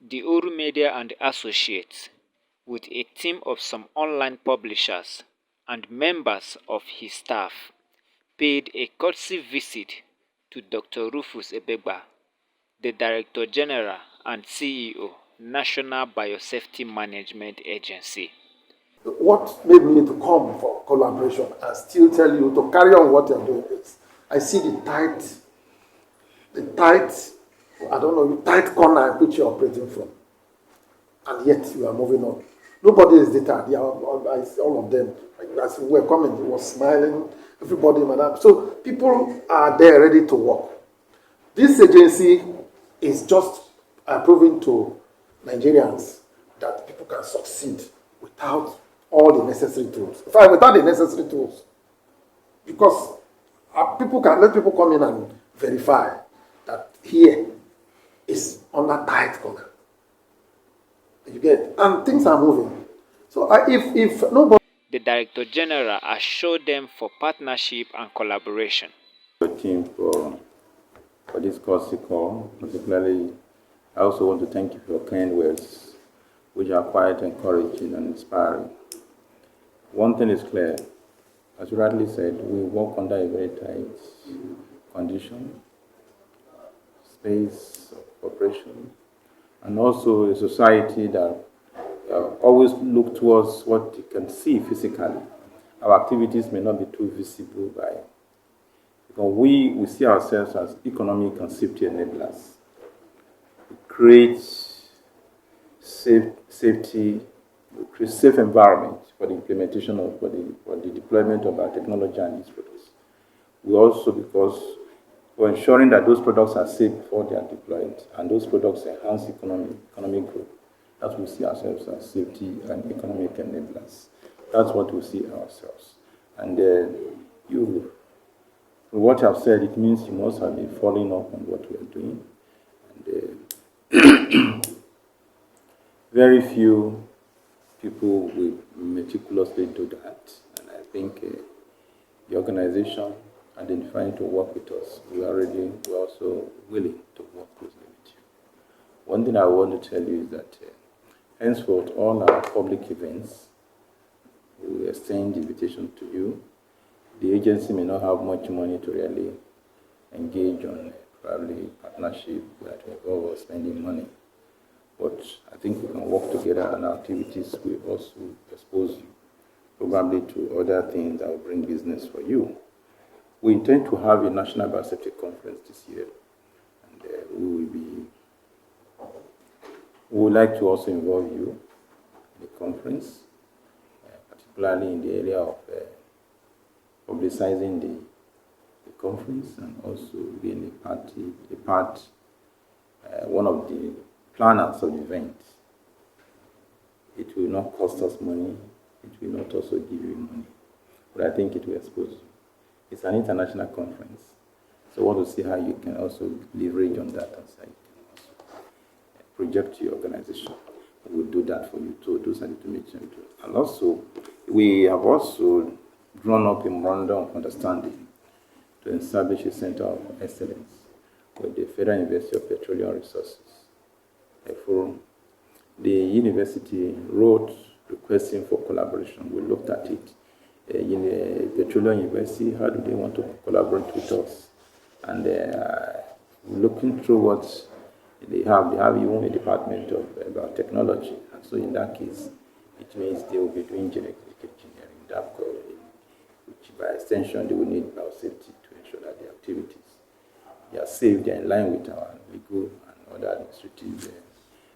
The Oru Media and Associates, with a team of some online publishers and members of his staff, paid a courtesy visit to Dr. Rufus Ebegba, the Director General and CEO, National Biosafety Management Agency. What made me to come for collaboration and still tell you to carry on what you're doing is, I see the tight, I don't know, the tight corner in which you're operating from. And yet you are moving on. Nobody is deterred. All of them, as we were coming, they were smiling, everybody, madam. So people are there ready to work. This agency is just proving to Nigerians that people can succeed without all the necessary tools. In fact, without the necessary tools. Because people can let people come in and verify that here is on that tight corner. You get, and things are moving. So if nobody, the Director General assured them for partnership and collaboration. The team for this courtesy call, particularly, I also want to thank you for your kind words, which are quite encouraging and inspiring. One thing is clear, as you rightly said, we work under a very tight condition, space of cooperation, and also a society that always look towards what you can see physically. Our activities may not be too visible because we see ourselves as economic and safety enablers. We create safety, we create safe environment for the implementation of, for the deployment of our technology and these products. We also, because we're ensuring that those products are safe before they are deployed, and those products enhance economic growth. That's what we see ourselves as safety and economic enablers. That's what we see ourselves. And from what I've said, it means you must have been following up on what we are doing. And very few people will meticulously do that. And I think the organization identifying to work with us, we're also willing to work closely with you. One thing I want to tell you is that henceforth, all our public events, we will extend the invitation to you. The agency may not have much money to really engage on probably partnership that will involve spending money. But I think we can work together, and our activities will also expose you probably to other things that will bring business for you. We intend to have a national biosafety conference this year, and we would like to also involve you in the conference, particularly in the area of publicizing the conference and also being one of the planners of the event. It will not cost us money. It will not also give you money, but I think it will expose you. It's an international conference, so I want to see how you can also leverage on that and so you can also project your organization. We'll do that for you too. Those are the two mentioned. And also, we have also drawn up a memorandum of understanding to establish a center of excellence with the Federal University of Petroleum Resources, a forum. The university wrote requesting for collaboration. We looked at it. Petroleum University, how do they want to collaborate with us? And looking through what they have even a department of biotechnology. And so in that case, it means they will be doing genetic engineering, which by extension they will need biosafety to ensure that the activities they are safe, they are in line with our legal and other administrative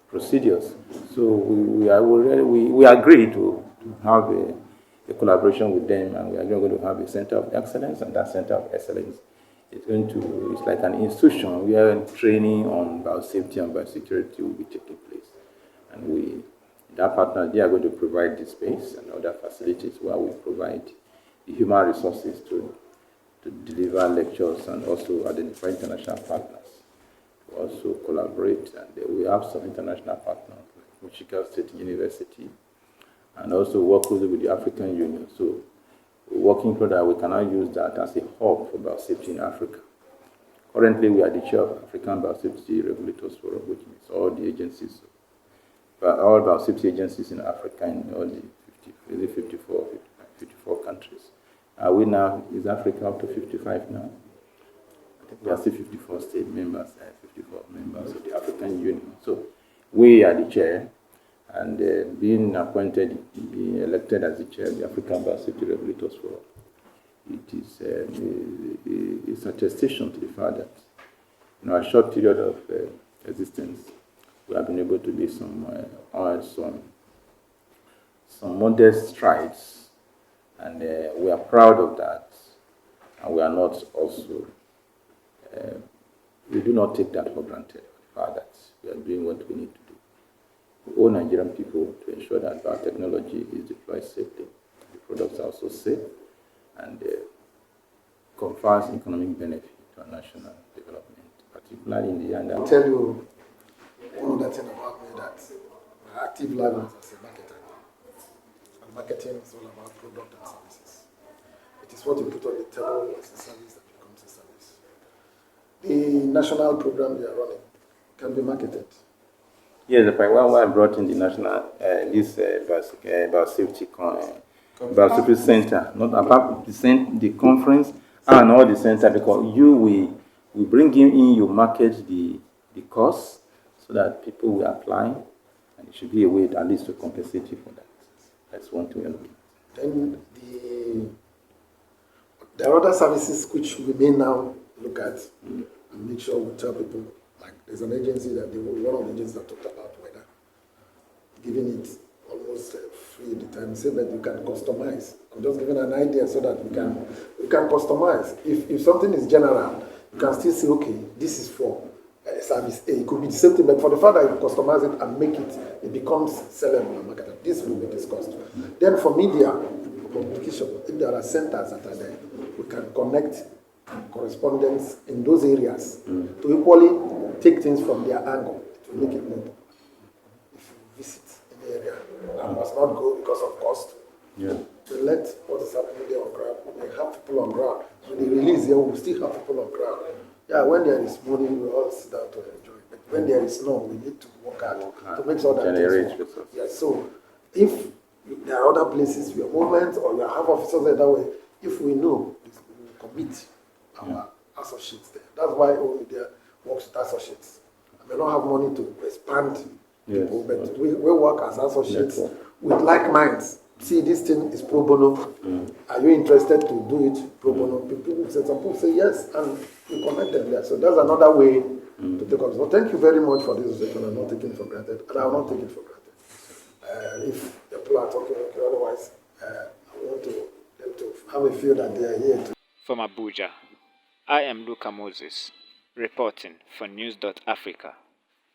procedures. So we agree to have a collaboration with them, and we are going to have a center of excellence, and that center of excellence is it's like an institution where training on biosafety and biosecurity will be taking place. And that partner, they are going to provide the space and other facilities while we provide the human resources to deliver lectures and also identify international partners to also collaborate. And we have some international partners like Michigan State University, and also work closely with the African Union. So we're working so that we cannot use that as a hub for biosafety in Africa. Currently, we are the chair of African Biosafety Regulators Forum, which means all the agencies all biosafety agencies in Africa in all the 54 countries. We now, is Africa up to 55 now? I think we are still 54 state members, 54 members of the African Union. So we are the chair, and being elected as the chair of the African Biosafety Regulators Forum, it is it's a attestation to the fact that in our short period of existence, we have been able to make some modest strides, and we are proud of that, and we are not also, we do not take that for granted, the fact that we are doing what we need to do. We owe Nigerian people to ensure that our technology is deployed safely, the products are also safe, and confers economic benefit to our national development, particularly in the end. I'll tell you one other thing about me, that my active life as a marketer. And marketing is all about product and services. It is what you put on the table as a service that becomes a service. The national program you are running can be marketed. Yes, the why I brought in the national this biosafety biosafety center, not about the conference and all the center, because we bring in, you market the course so that people will apply, and it should be a way at least to compensate you for that. That's one thing. Then there are other services which we may now look at and make sure we tell people. Like there's an agency that one of the agencies that talked about weather, giving it almost free the time, say that you can customize. I'm just giving an idea so that we can customize. If something is general, you can still say, okay, this is for service A. It could be the same thing, but for the fact that you customize it and make it becomes sellable and marketable. This will be discussed. Then for media communication, if there are centers that are there, we can connect correspondence in those areas to equally take things from their angle to make it more. If you visit an area, I must not go because of cost. Yeah. We let what is happening there on ground. We have people on ground. When they release here, we still have people on ground. Yeah, when there is money, we all sit down to enjoy. But when there is no, we need to work hard to make sure that things work. Yeah, so if there are other places, your movements, or you have officers there that way, if we know, we will commit our associates there. That's why only there works with associates. I may not have money to expand people, but we work as associates with like minds. See, this thing is pro bono. Are you interested to do it pro bono? Some people say yes, and we connect them there. So that's another way to take up. So thank you very much for this session. I'm not taking it for granted, and I will not take it for granted. If the people are talking, okay, otherwise, I want them to have a feel that they are here to. From Abuja, I am Luca Moses, reporting for News.Africa.